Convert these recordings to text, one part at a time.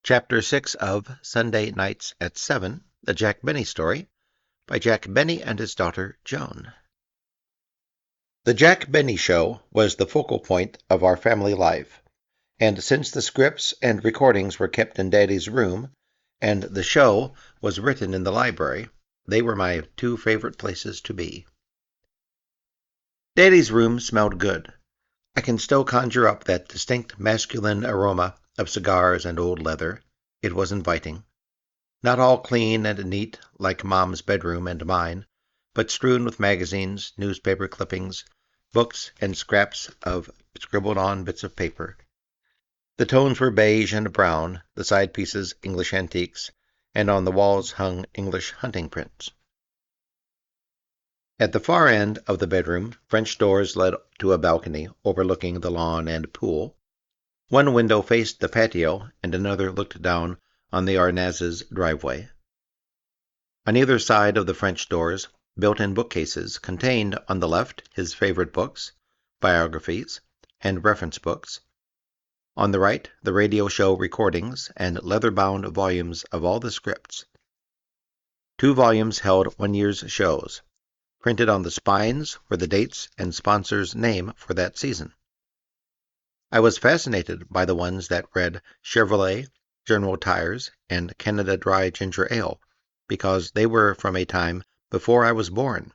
Chapter 6 of Sunday Nights at 7, The Jack Benny Story, by Jack Benny and his daughter, Joan. The Jack Benny Show was the focal point of our family life, and since the scripts and recordings were kept in Daddy's room, and the show was written in the library, they were my two favorite places to be. Daddy's room smelled good. I can still conjure up that distinct masculine aroma of cigars and old leather. It was inviting. Not all clean and neat like Mom's bedroom and mine, but strewn with magazines, newspaper clippings, books, and scraps of scribbled-on bits of paper. The tones were beige and brown, the side pieces English antiques, and on the walls hung English hunting prints. At the far end of the bedroom, French doors led to a balcony overlooking the lawn and pool. One window faced the patio, and another looked down on the Arnaz's driveway. On either side of the French doors, built-in bookcases contained, on the left, his favorite books, biographies, and reference books. On the right, the radio show recordings and leather-bound volumes of all the scripts. 2 volumes held one year's shows. Printed on the spines were the dates and sponsor's name for that season. I was fascinated by the ones that read Chevrolet, General Tires, and Canada Dry Ginger Ale, because they were from a time before I was born,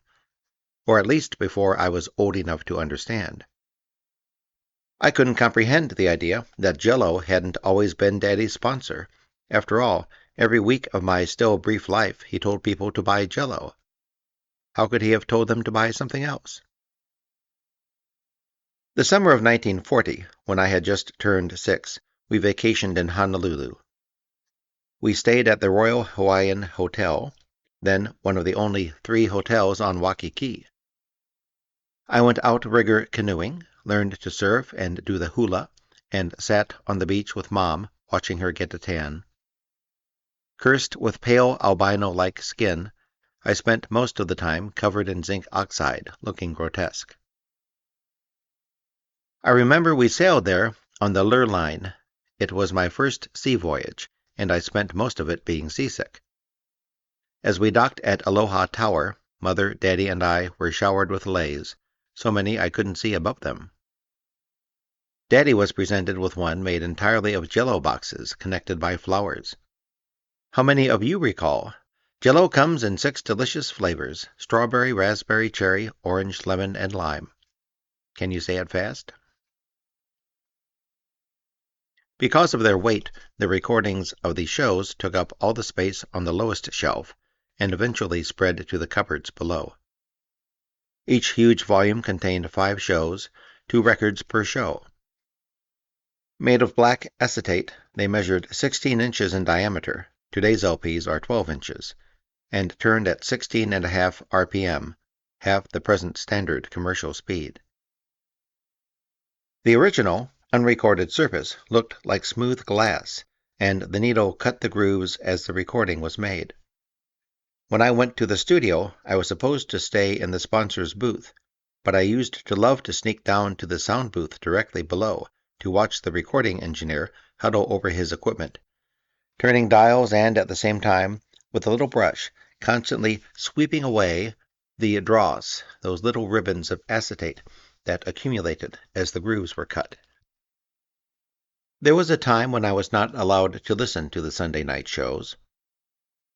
or at least before I was old enough to understand. I couldn't comprehend the idea that Jell-O hadn't always been Daddy's sponsor. After all, every week of my still brief life he told people to buy Jell-O. How could he have told them to buy something else? The summer of 1940, when I had just turned 6, we vacationed in Honolulu. We stayed at the Royal Hawaiian Hotel, then one of the only 3 hotels on Waikiki. I went outrigger canoeing, learned to surf and do the hula, and sat on the beach with Mom, watching her get a tan. Cursed with pale albino-like skin, I spent most of the time covered in zinc oxide, looking grotesque. I remember we sailed there on the Lurline. It was my first sea voyage, and I spent most of it being seasick. As we docked at Aloha Tower, Mother, Daddy, and I were showered with leis, so many I couldn't see above them. Daddy was presented with one made entirely of Jell-O boxes connected by flowers. How many of you recall? Jell-O comes in 6 delicious flavors: strawberry, raspberry, cherry, orange, lemon, and lime. Can you say it fast? Because of their weight, the recordings of the shows took up all the space on the lowest shelf, and eventually spread to the cupboards below. Each huge volume contained 5 shows, 2 records per show. Made of black acetate, they measured 16 inches in diameter. Today's LPs are 12 inches. And turned at 16.5 RPM, half the present standard commercial speed. The original, unrecorded surface looked like smooth glass, and the needle cut the grooves as the recording was made. When I went to the studio, I was supposed to stay in the sponsor's booth, but I used to love to sneak down to the sound booth directly below to watch the recording engineer huddle over his equipment, turning dials and, at the same time, with a little brush, constantly sweeping away the dross, those little ribbons of acetate that accumulated as the grooves were cut. There was a time when I was not allowed to listen to the Sunday night shows.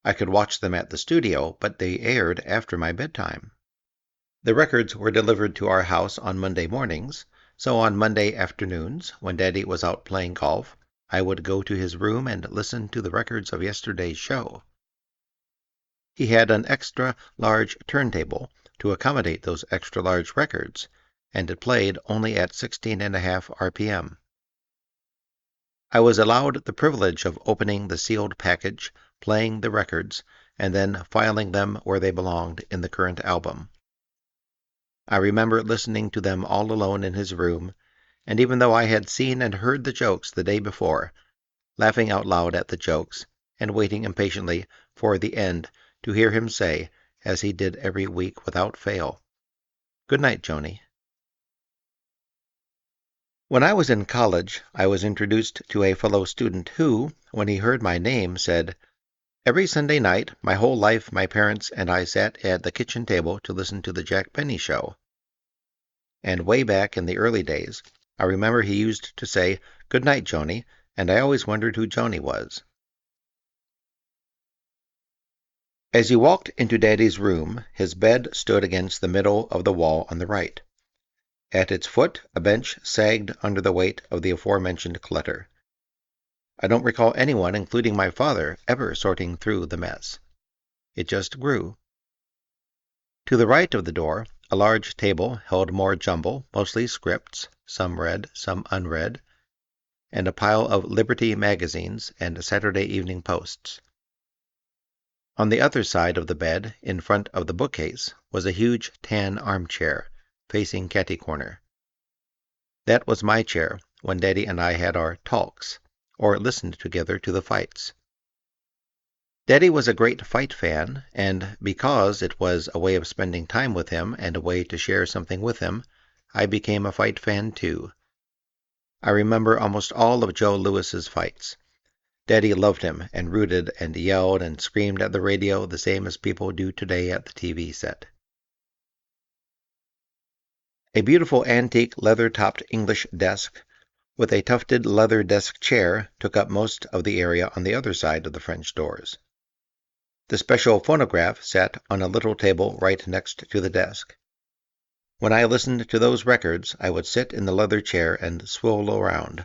I could watch them at the studio, but they aired after my bedtime. The records were delivered to our house on Monday mornings, so on Monday afternoons, when Daddy was out playing golf, I would go to his room and listen to the records of yesterday's show. He had an extra-large turntable to accommodate those extra-large records, and it played only at 16.5 RPM. I was allowed the privilege of opening the sealed package, playing the records, and then filing them where they belonged in the current album. I remember listening to them all alone in his room, and even though I had seen and heard the jokes the day before, laughing out loud at the jokes, and waiting impatiently for the end to hear him say, as he did every week without fail, "Good night, Joni." When I was in college, I was introduced to a fellow student who, when he heard my name, said, "Every Sunday night, my whole life, my parents and I sat at the kitchen table to listen to the Jack Benny Show." And way back in the early days, I remember he used to say, "Good night, Joni," and I always wondered who Joni was. As you walked into Daddy's room, his bed stood against the middle of the wall on the right. At its foot, a bench sagged under the weight of the aforementioned clutter. I don't recall anyone, including my father, ever sorting through the mess. It just grew. To the right of the door, a large table held more jumble, mostly scripts, some read, some unread, and a pile of Liberty magazines and Saturday Evening Posts. On the other side of the bed, in front of the bookcase, was a huge tan armchair, facing catty corner. That was my chair when Daddy and I had our talks, or listened together to the fights. Daddy was a great fight fan, and because it was a way of spending time with him and a way to share something with him, I became a fight fan too. I remember almost all of Joe Lewis's fights. Daddy loved him and rooted and yelled and screamed at the radio the same as people do today at the TV set. A beautiful antique leather-topped English desk with a tufted leather desk chair took up most of the area on the other side of the French doors. The special phonograph sat on a little table right next to the desk. When I listened to those records, I would sit in the leather chair and swivel around.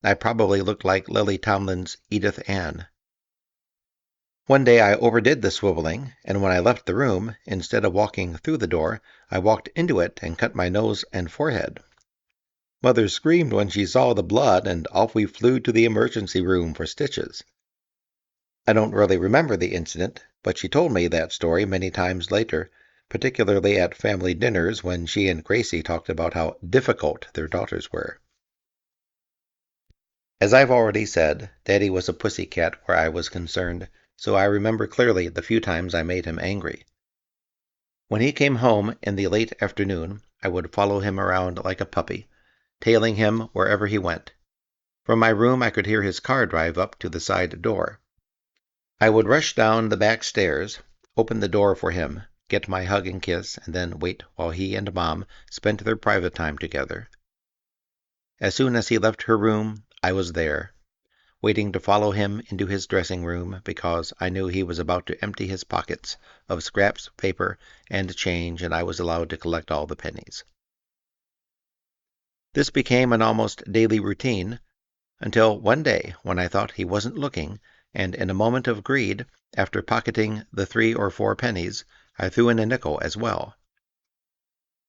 I probably looked like Lily Tomlin's Edith Ann. One day I overdid the swiveling, and when I left the room, instead of walking through the door, I walked into it and cut my nose and forehead. Mother screamed when she saw the blood, and off we flew to the emergency room for stitches. I don't really remember the incident, but she told me that story many times later, particularly at family dinners when she and Gracie talked about how difficult their daughters were. As I've already said, Daddy was a pussy cat where I was concerned, so I remember clearly the few times I made him angry. When he came home in the late afternoon, I would follow him around like a puppy, tailing him wherever he went. From my room I could hear his car drive up to the side door. I would rush down the back stairs, open the door for him, get my hug and kiss, and then wait while he and Mom spent their private time together. As soon as he left her room, I was there, waiting to follow him into his dressing room because I knew he was about to empty his pockets of scraps, paper, and change, and I was allowed to collect all the pennies. This became an almost daily routine until one day when I thought he wasn't looking, and in a moment of greed, after pocketing the 3 or 4 pennies, I threw in a nickel as well.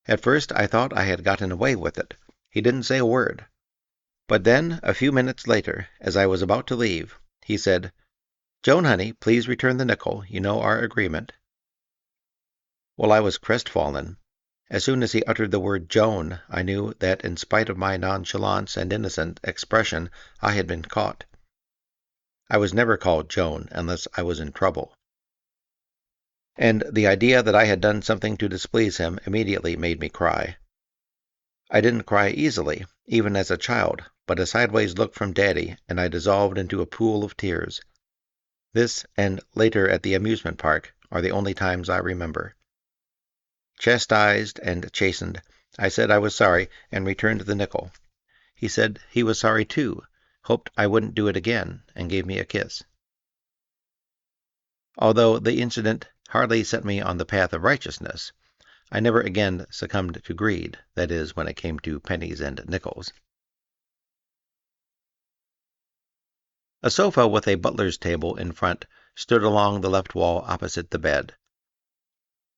At first I thought I had gotten away with it. He didn't say a word. But then, a few minutes later, as I was about to leave, he said, "Joan, honey, please return the nickel. You know our agreement." Well, I was crestfallen. As soon as he uttered the word Joan, I knew that in spite of my nonchalance and innocent expression, I had been caught. I was never called Joan unless I was in trouble. And the idea that I had done something to displease him immediately made me cry. I didn't cry easily, even as a child, but a sideways look from Daddy, and I dissolved into a pool of tears. This, and later at the amusement park, are the only times I remember. Chastised and chastened, I said I was sorry and returned the nickel. He said he was sorry too, hoped I wouldn't do it again, and gave me a kiss. Although the incident hardly set me on the path of righteousness, I never again succumbed to greed, that is, when it came to pennies and nickels. A sofa with a butler's table in front stood along the left wall opposite the bed.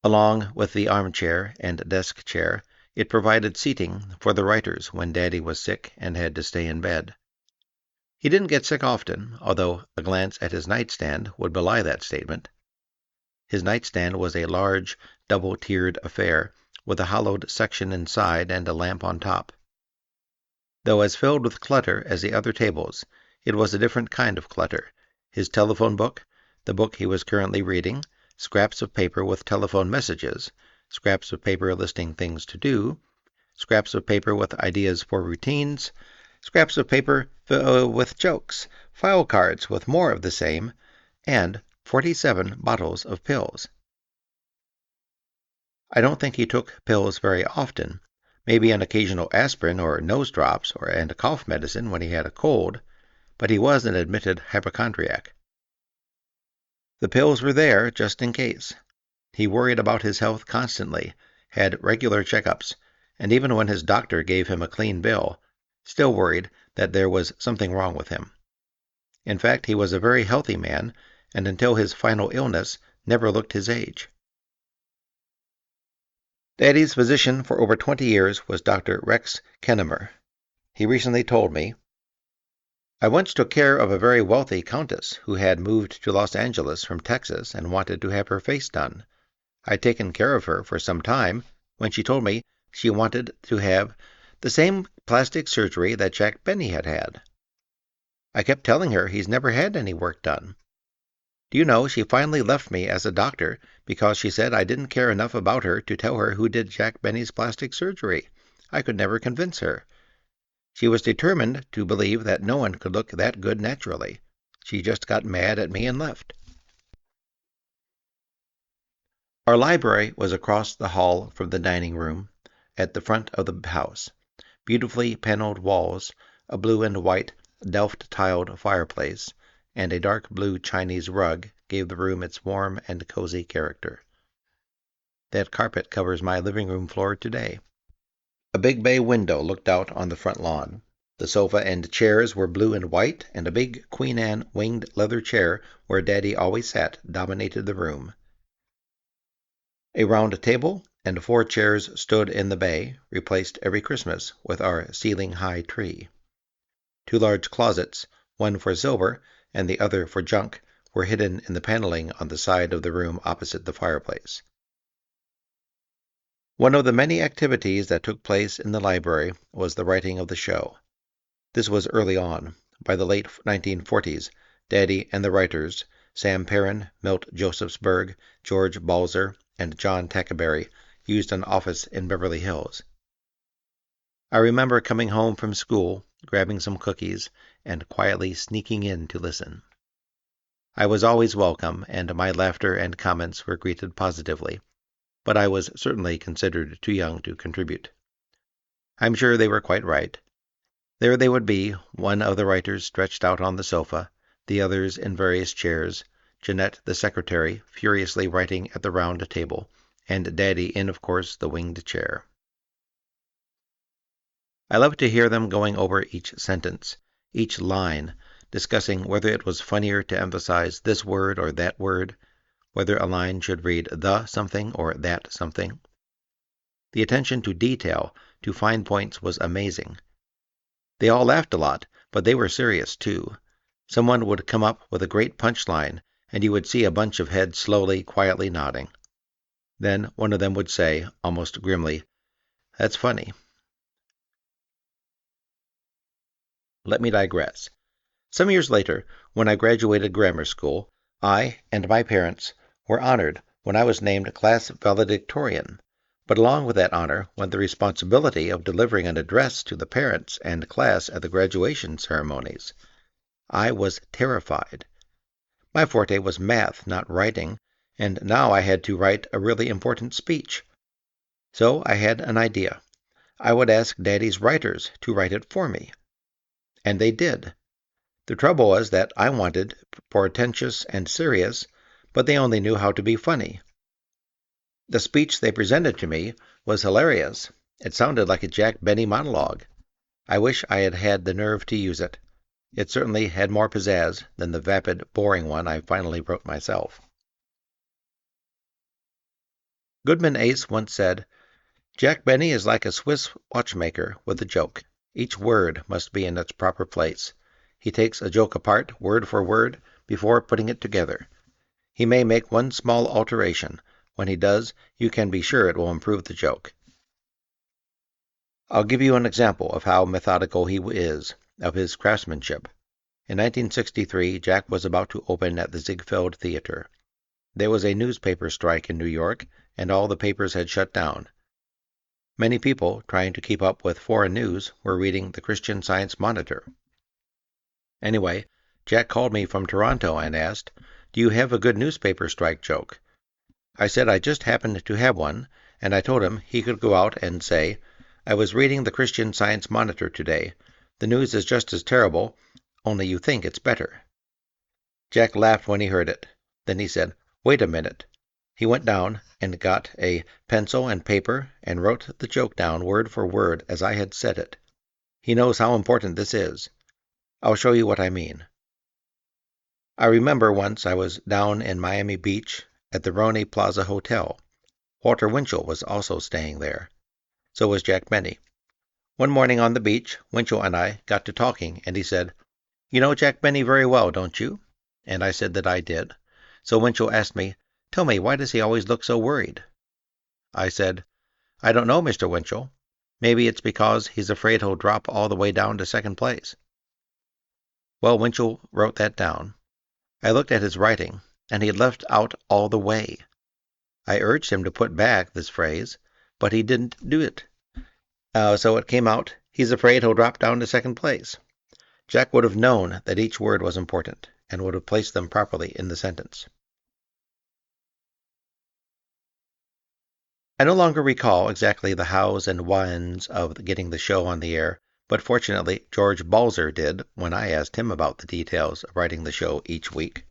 Along with the armchair and desk chair, it provided seating for the writers when Daddy was sick and had to stay in bed. He didn't get sick often, although a glance at his nightstand would belie that statement. His nightstand was a large, double-tiered affair, with a hollowed section inside and a lamp on top. Though as filled with clutter as the other tables, it was a different kind of clutter. His telephone book, the book he was currently reading, scraps of paper with telephone messages, scraps of paper listing things to do, scraps of paper with ideas for routines, scraps of paper with jokes, file cards with more of the same, and 47 bottles of pills. I don't think he took pills very often, maybe an occasional aspirin or nose drops and a cough medicine when he had a cold, but he was an admitted hypochondriac. The pills were there just in case. He worried about his health constantly, had regular checkups, and even when his doctor gave him a clean bill, still worried that there was something wrong with him. In fact, he was a very healthy man, and until his final illness, never looked his age. Daddy's physician for over 20 years was Dr. Rex Kennemer. He recently told me, "I once took care of a very wealthy countess who had moved to Los Angeles from Texas and wanted to have her face done. I'd taken care of her for some time when she told me she wanted to have the same plastic surgery that Jack Benny had had. I kept telling her he's never had any work done. Do you know, she finally left me as a doctor because she said I didn't care enough about her to tell her who did Jack Benny's plastic surgery. I could never convince her. She was determined to believe that no one could look that good naturally. She just got mad at me and left." Our library was across the hall from the dining room, at the front of the house. Beautifully paneled walls, a blue and white Delft-tiled fireplace, and a dark blue Chinese rug gave the room its warm and cozy character. That carpet covers my living room floor today. A big bay window looked out on the front lawn. The sofa and chairs were blue and white, and a big Queen Anne winged leather chair where Daddy always sat dominated the room. A round table and 4 chairs stood in the bay, replaced every Christmas with our ceiling-high tree. 2 large closets, one for silver and the other for junk, were hidden in the paneling on the side of the room opposite the fireplace. One of the many activities that took place in the library was the writing of the show. This was early on. By the late 1940s, Daddy and the writers, Sam Perrin, Milt Josephsberg, George Balzer, and John Tackaberry, used an office in Beverly Hills. I remember coming home from school, grabbing some cookies, and quietly sneaking in to listen. I was always welcome, and my laughter and comments were greeted positively, but I was certainly considered too young to contribute. I'm sure they were quite right. There they would be, one of the writers stretched out on the sofa, the others in various chairs, Jeanette the secretary furiously writing at the round table, and Daddy in, of course, the winged chair. I loved to hear them going over each sentence, each line, discussing whether it was funnier to emphasize this word or that word, whether a line should read the something or that something. The attention to detail, to fine points, was amazing. They all laughed a lot, but they were serious, too. Someone would come up with a great punchline, and you would see a bunch of heads slowly, quietly nodding. Then one of them would say, almost grimly, "That's funny." Let me digress. Some years later, when I graduated grammar school, I and my parents were honored when I was named class valedictorian, but along with that honor went the responsibility of delivering an address to the parents and class at the graduation ceremonies. I was terrified. My forte was math, not writing, and now I had to write a really important speech. So I had an idea. I would ask Daddy's writers to write it for me. And they did. The trouble was that I wanted portentous and serious, but they only knew how to be funny. The speech they presented to me was hilarious. It sounded like a Jack Benny monologue. I wish I had had the nerve to use it. It certainly had more pizzazz than the vapid, boring one I finally wrote myself. Goodman Ace once said, "Jack Benny is like a Swiss watchmaker with a joke. Each word must be in its proper place. He takes a joke apart, word for word, before putting it together. He may make one small alteration. When he does, you can be sure it will improve the joke." I'll give you an example of how methodical he is, of his craftsmanship. In 1963, Jack was about to open at the Ziegfeld Theater. There was a newspaper strike in New York, and all the papers had shut down. Many people trying to keep up with foreign news were reading the Christian Science Monitor. Anyway, Jack called me from Toronto and asked, "Do you have a good newspaper strike joke?" I said I just happened to have one, and I told him he could go out and say, "I was reading the Christian Science Monitor today. The news is just as terrible, only you think it's better." Jack laughed when he heard it. Then he said, "Wait a minute." He went down and got a pencil and paper and wrote the joke down word for word as I had said it. He knows how important this is. I'll show you what I mean. I remember once I was down in Miami Beach at the Roney Plaza Hotel. Walter Winchell was also staying there. So was Jack Benny. One morning on the beach, Winchell and I got to talking, and he said, "You know Jack Benny very well, don't you?" And I said that I did. So Winchell asked me, "Tell me, why does he always look so worried?" I said, "I don't know, Mr. Winchell. Maybe it's because he's afraid he'll drop all the way down to second place." Well, Winchell wrote that down. I looked at his writing, and he had left out all the way. I urged him to put back this phrase, but he didn't do it. So it came out, "He's afraid he'll drop down to second place." Jack would have known that each word was important, and would have placed them properly in the sentence. I no longer recall exactly the hows and whens of getting the show on the air, but fortunately George Balzer did when I asked him about the details of writing the show each week.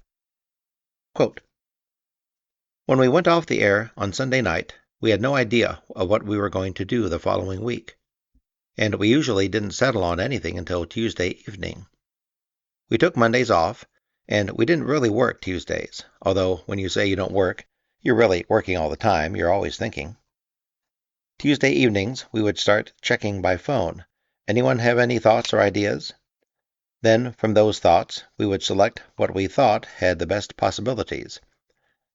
Quote, "When we went off the air on Sunday night, we had no idea of what we were going to do the following week, and we usually didn't settle on anything until Tuesday evening. We took Mondays off, and we didn't really work Tuesdays, although when you say you don't work, you're really working all the time, you're always thinking. Tuesday evenings, we would start checking by phone. Anyone have any thoughts or ideas? Then, from those thoughts, we would select what we thought had the best possibilities.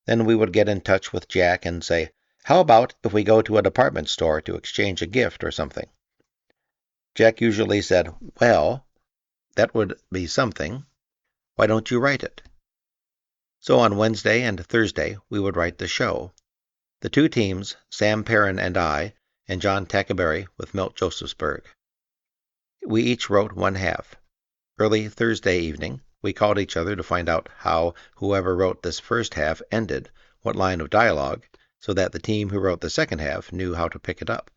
Then we would get in touch with Jack and say, 'How about if we go to a department store to exchange a gift or something?' Jack usually said, 'Well, that would be something. Why don't you write it?' So on Wednesday and Thursday, we would write the show. The two teams, Sam Perrin and I, and John Tackaberry with Milt Josephsberg. We each wrote one half. Early Thursday evening, we called each other to find out how whoever wrote this first half ended, what line of dialogue, so that the team who wrote the second half knew how to pick it up.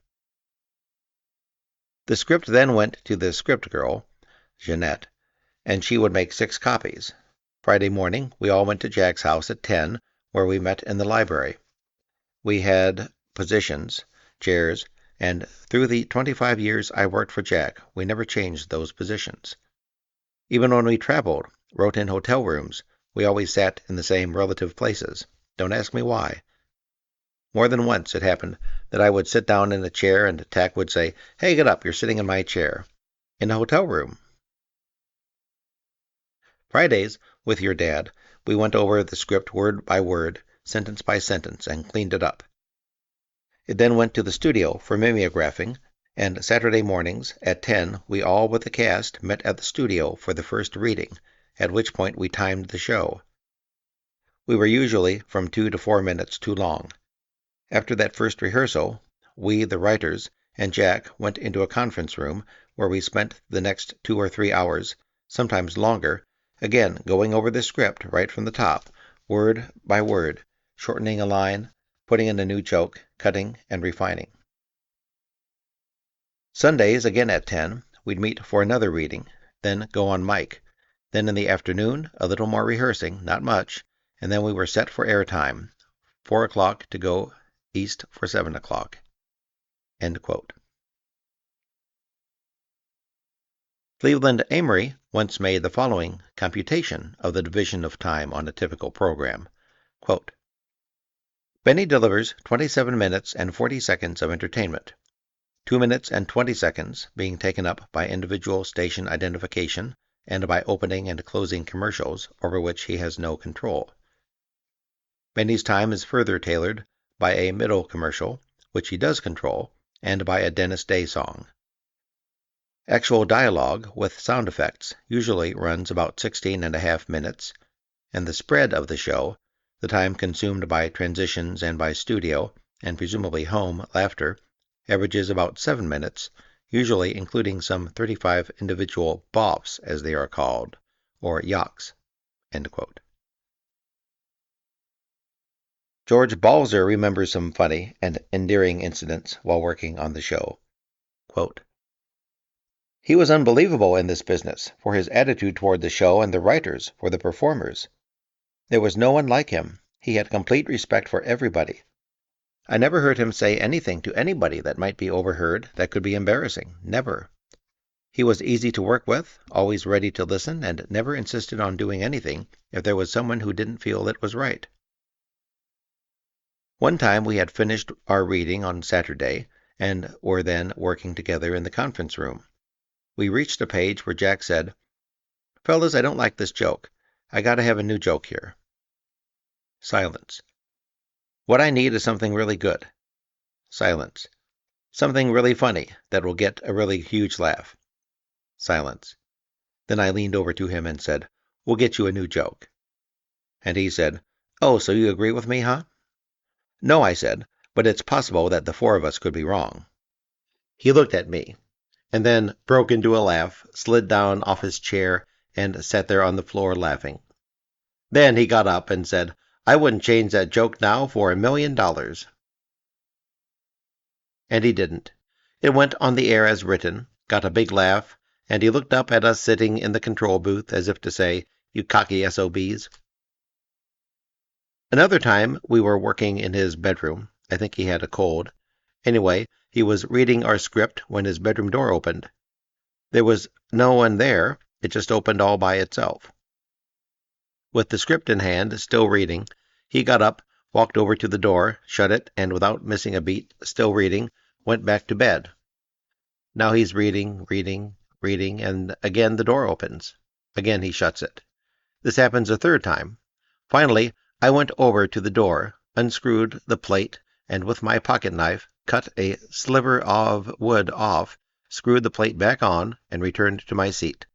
The script then went to the script girl, Jeanette, and she would make 6 copies. Friday morning, we all went to Jack's house at 10, where we met in the library. We had positions, chairs, and through the 25 years I worked for Jack, we never changed those positions. Even when we traveled, wrote in hotel rooms, we always sat in the same relative places. Don't ask me why. More than once it happened that I would sit down in a chair and Tack would say, 'Hey, get up, you're sitting in my chair,' in a hotel room. Fridays, with your dad, we went over the script word by word, sentence by sentence, and cleaned it up. It then went to the studio for mimeographing, and Saturday mornings at 10 we all with the cast met at the studio for the first reading, at which point we timed the show. We were usually from 2 to 4 minutes too long. After that first rehearsal, we, the writers, and Jack went into a conference room where we spent the next 2 or 3 hours, sometimes longer, again going over the script right from the top, word by word, shortening a line, putting in a new joke, cutting and refining. Sundays, again at 10, we'd meet for another reading, then go on mic. Then in the afternoon, a little more rehearsing, not much, and then we were set for airtime, 4 o'clock to go east for 7 o'clock. End quote. Cleveland Amory once made the following computation of the division of time on a typical program. Quote, "Benny delivers 27 minutes and 40 seconds of entertainment, 2 minutes and 20 seconds being taken up by individual station identification and by opening and closing commercials over which he has no control. Benny's time is further tailored by a middle commercial, which he does control, and by a Dennis Day song. Actual dialogue with sound effects usually runs about 16.5 minutes, and the spread of the show, the time consumed by transitions and by studio, and presumably home laughter, averages about 7 minutes, usually including some 35 individual boffs, as they are called, or yaks." End quote. George Balzer remembers some funny and endearing incidents while working on the show. Quote, "He was unbelievable in this business for his attitude toward the show and the writers for the performers. There was no one like him. He had complete respect for everybody. I never heard him say anything to anybody that might be overheard that could be embarrassing. Never. He was easy to work with, always ready to listen, and never insisted on doing anything if there was someone who didn't feel it was right. One time we had finished our reading on Saturday and were then working together in the conference room. We reached a page where Jack said, 'Fellas, I don't like this joke. I gotta have a new joke here.' Silence. 'What I need is something really good.' Silence. 'Something really funny that will get a really huge laugh.' Silence. Then I leaned over to him and said, 'We'll get you a new joke.' And he said, 'Oh, so you agree with me, huh?' 'No,' I said, 'but it's possible that the four of us could be wrong.' He looked at me, and then broke into a laugh, slid down off his chair, and sat there on the floor laughing. Then he got up and said, 'I wouldn't change that joke now for $1,000,000. And he didn't. It went on the air as written, got a big laugh, and he looked up at us sitting in the control booth as if to say, 'You cocky SOBs.' Another time we were working in his bedroom. I think he had a cold. Anyway, he was reading our script when his bedroom door opened. There was no one there. It just opened all by itself. With the script in hand, still reading, he got up, walked over to the door, shut it, and without missing a beat, still reading, went back to bed. Now he's reading, and again the door opens. Again he shuts it. This happens a third time. Finally, I went over to the door, unscrewed the plate, and with my pocket knife cut a sliver of wood off, screwed the plate back on, and returned to my seat.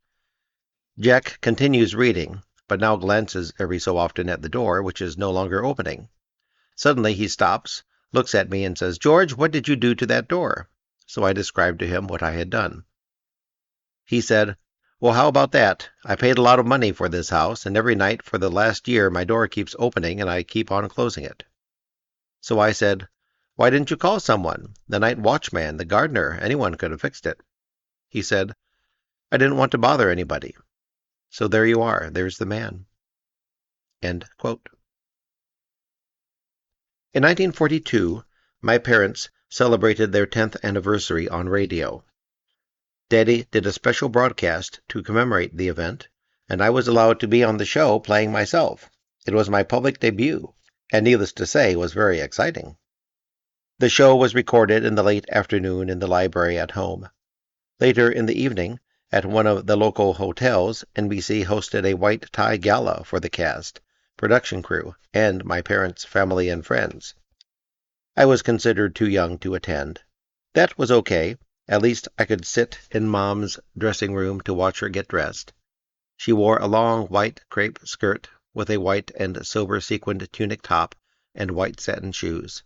Jack continues reading, but now glances every so often at the door, which is no longer opening. Suddenly he stops, looks at me, and says, "George, what did you do to that door?" So I described to him what I had done. He said, "Well, how about that? I paid a lot of money for this house, and every night for the last year my door keeps opening and I keep on closing it." So I said, "Why didn't you call someone? The night watchman, the gardener, anyone could have fixed it." He said, "I didn't want to bother anybody." So there you are. There's the man. End quote. In 1942, my parents celebrated their 10th anniversary on radio. Daddy did a special broadcast to commemorate the event, and I was allowed to be on the show playing myself. It was my public debut, and needless to say, was very exciting. The show was recorded in the late afternoon in the library at home. Later in the evening, at one of the local hotels, NBC hosted a white tie gala for the cast, production crew, and my parents' family and friends. I was considered too young to attend. That was okay. At least I could sit in Mom's dressing room to watch her get dressed. She wore a long white crepe skirt with a white and silver sequined tunic top and white satin shoes.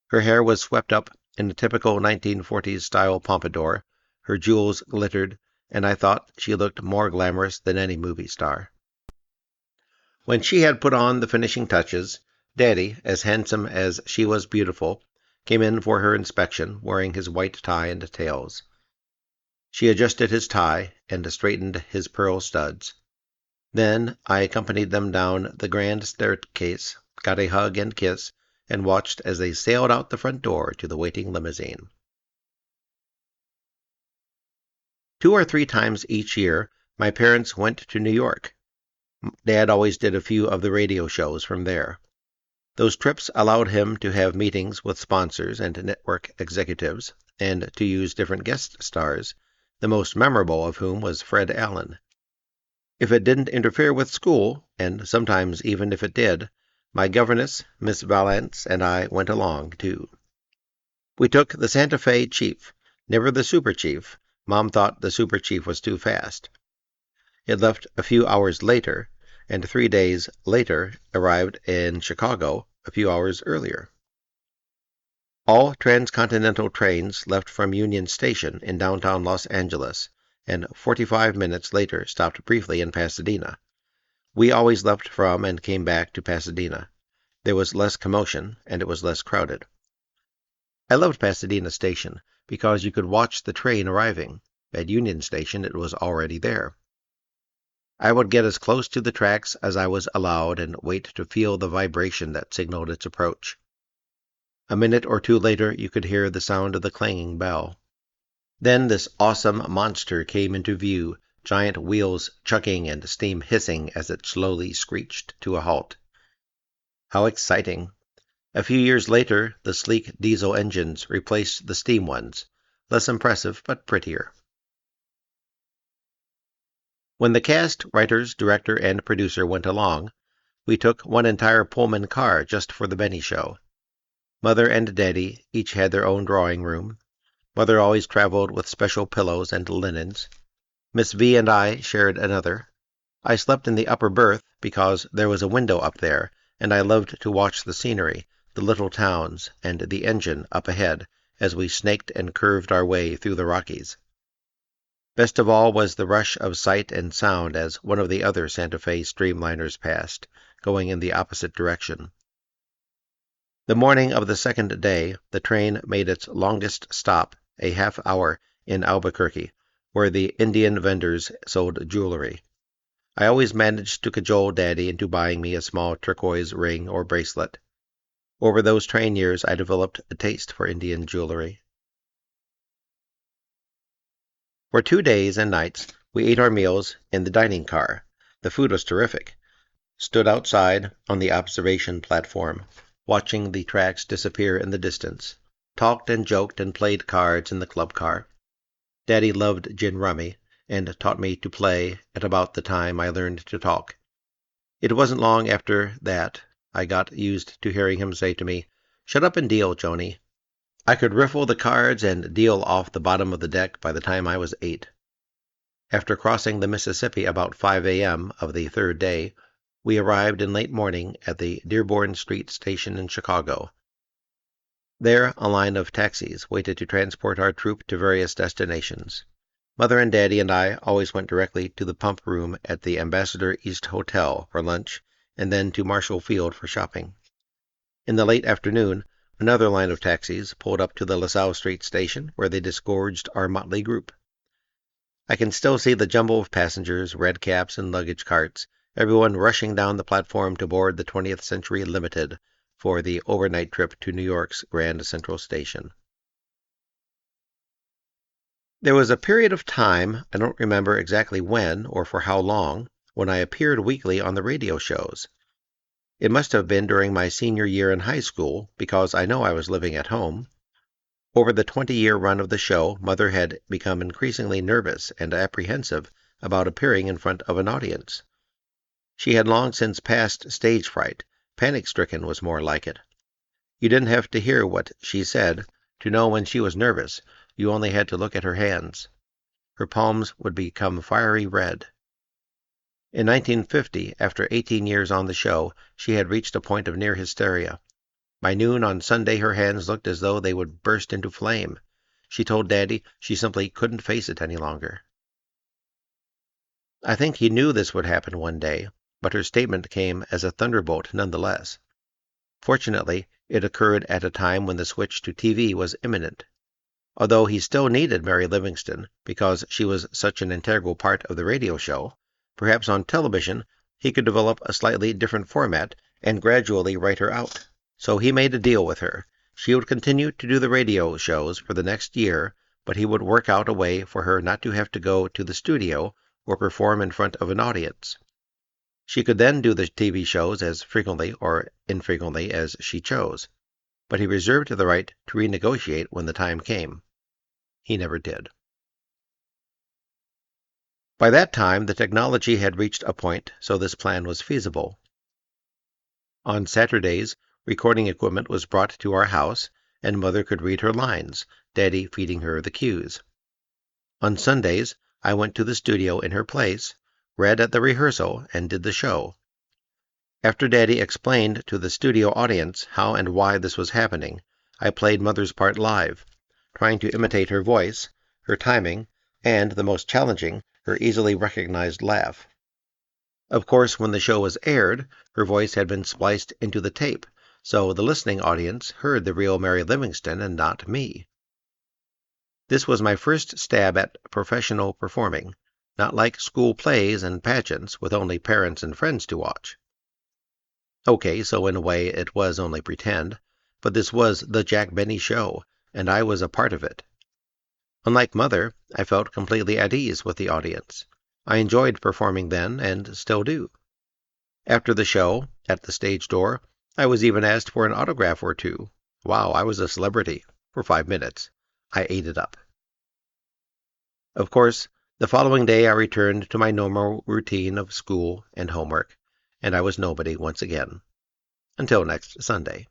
Her hair was swept up in a typical 1940s style pompadour, her jewels glittered, and I thought she looked more glamorous than any movie star. When she had put on the finishing touches, Daddy, as handsome as she was beautiful, came in for her inspection, wearing his white tie and tails. She adjusted his tie and straightened his pearl studs. Then I accompanied them down the grand staircase, got a hug and kiss, and watched as they sailed out the front door to the waiting limousine. 2 or 3 times each year, my parents went to New York. Dad always did a few of the radio shows from there. Those trips allowed him to have meetings with sponsors and network executives, and to use different guest stars, the most memorable of whom was Fred Allen. If it didn't interfere with school, and sometimes even if it did, my governess, Miss Valance, and I went along, too. We took the Santa Fe Chief, never the Super Chief. Mom thought the Super Chief was too fast. It left a few hours later, and 3 days later arrived in Chicago a few hours earlier. All transcontinental trains left from Union Station in downtown Los Angeles, and 45 minutes later stopped briefly in Pasadena. We always left from and came back to Pasadena. There was less commotion, and it was less crowded. I loved Pasadena Station because you could watch the train arriving. At Union Station, it was already there. I would get as close to the tracks as I was allowed and wait to feel the vibration that signaled its approach. A minute or two later, you could hear the sound of the clanging bell. Then this awesome monster came into view, giant wheels chugging and steam hissing as it slowly screeched to a halt. How exciting! A few years later, the sleek diesel engines replaced the steam ones, less impressive but prettier. When the cast, writers, director, and producer went along, we took one entire Pullman car just for the Benny show. Mother and Daddy each had their own drawing room. Mother always traveled with special pillows and linens. Miss V and I shared another. I slept in the upper berth because there was a window up there, and I loved to watch the scenery, the little towns, and the engine up ahead as we snaked and curved our way through the Rockies. Best of all was the rush of sight and sound as one of the other Santa Fe streamliners passed, going in the opposite direction. The morning of the second day, the train made its longest stop, a half-hour, in Albuquerque, where the Indian vendors sold jewelry. I always managed to cajole Daddy into buying me a small turquoise ring or bracelet. Over those train years, I developed a taste for Indian jewelry. For 2 days and nights, we ate our meals in the dining car. The food was terrific. Stood outside on the observation platform, watching the tracks disappear in the distance. Talked and joked and played cards in the club car. Daddy loved gin rummy, and taught me to play at about the time I learned to talk. It wasn't long after that I got used to hearing him say to me, "Shut up and deal, Joni." I could riffle the cards and deal off the bottom of the deck by the time I was 8. After crossing the Mississippi about 5 a.m. of the third day, we arrived in late morning at the Dearborn Street station in Chicago. There, a line of taxis waited to transport our troupe to various destinations. Mother and Daddy and I always went directly to the pump room at the Ambassador East Hotel for lunch, and then to Marshall Field for shopping. In the late afternoon, another line of taxis pulled up to the LaSalle Street station, where they disgorged our motley group. I can still see the jumble of passengers, red caps, and luggage carts, everyone rushing down the platform to board the 20th Century Limited for the overnight trip to New York's Grand Central Station. There was a period of time, I don't remember exactly when or for how long, when I appeared weekly on the radio shows. It must have been during my senior year in high school, because I know I was living at home. Over the 20-year run of the show, Mother had become increasingly nervous and apprehensive about appearing in front of an audience. She had long since passed stage fright. Panic-stricken was more like it. You didn't have to hear what she said to know when she was nervous. You only had to look at her hands. Her palms would become fiery red. In 1950, after 18 years on the show, she had reached a point of near hysteria. By noon on Sunday, her hands looked as though they would burst into flame. She told Daddy she simply couldn't face it any longer. I think he knew this would happen one day, but her statement came as a thunderbolt nonetheless. Fortunately, it occurred at a time when the switch to TV was imminent. Although he still needed Mary Livingston, because she was such an integral part of the radio show, perhaps on television he could develop a slightly different format and gradually write her out. So he made a deal with her. She would continue to do the radio shows for the next year, but he would work out a way for her not to have to go to the studio or perform in front of an audience. She could then do the TV shows as frequently or infrequently as she chose, but he reserved the right to renegotiate when the time came. He never did. By that time, the technology had reached a point so this plan was feasible. On Saturdays, recording equipment was brought to our house, and Mother could read her lines, Daddy feeding her the cues. On Sundays, I went to the studio in her place, read at the rehearsal, and did the show. After Daddy explained to the studio audience how and why this was happening, I played Mother's part live, trying to imitate her voice, her timing, and, the most challenging, her easily recognized laugh. Of course, when the show was aired, her voice had been spliced into the tape, so the listening audience heard the real Mary Livingstone and not me. This was my first stab at professional performing, not like school plays and pageants with only parents and friends to watch. Okay, so in a way it was only pretend, but this was the Jack Benny Show, and I was a part of it. Unlike Mother, I felt completely at ease with the audience. I enjoyed performing then, and still do. After the show, at the stage door, I was even asked for an autograph or two. Wow, I was a celebrity. For 5 minutes. I ate it up. Of course, the following day I returned to my normal routine of school and homework, and I was nobody once again. Until next Sunday.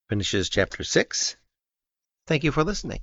Finishes Chapter 6. Thank you for listening.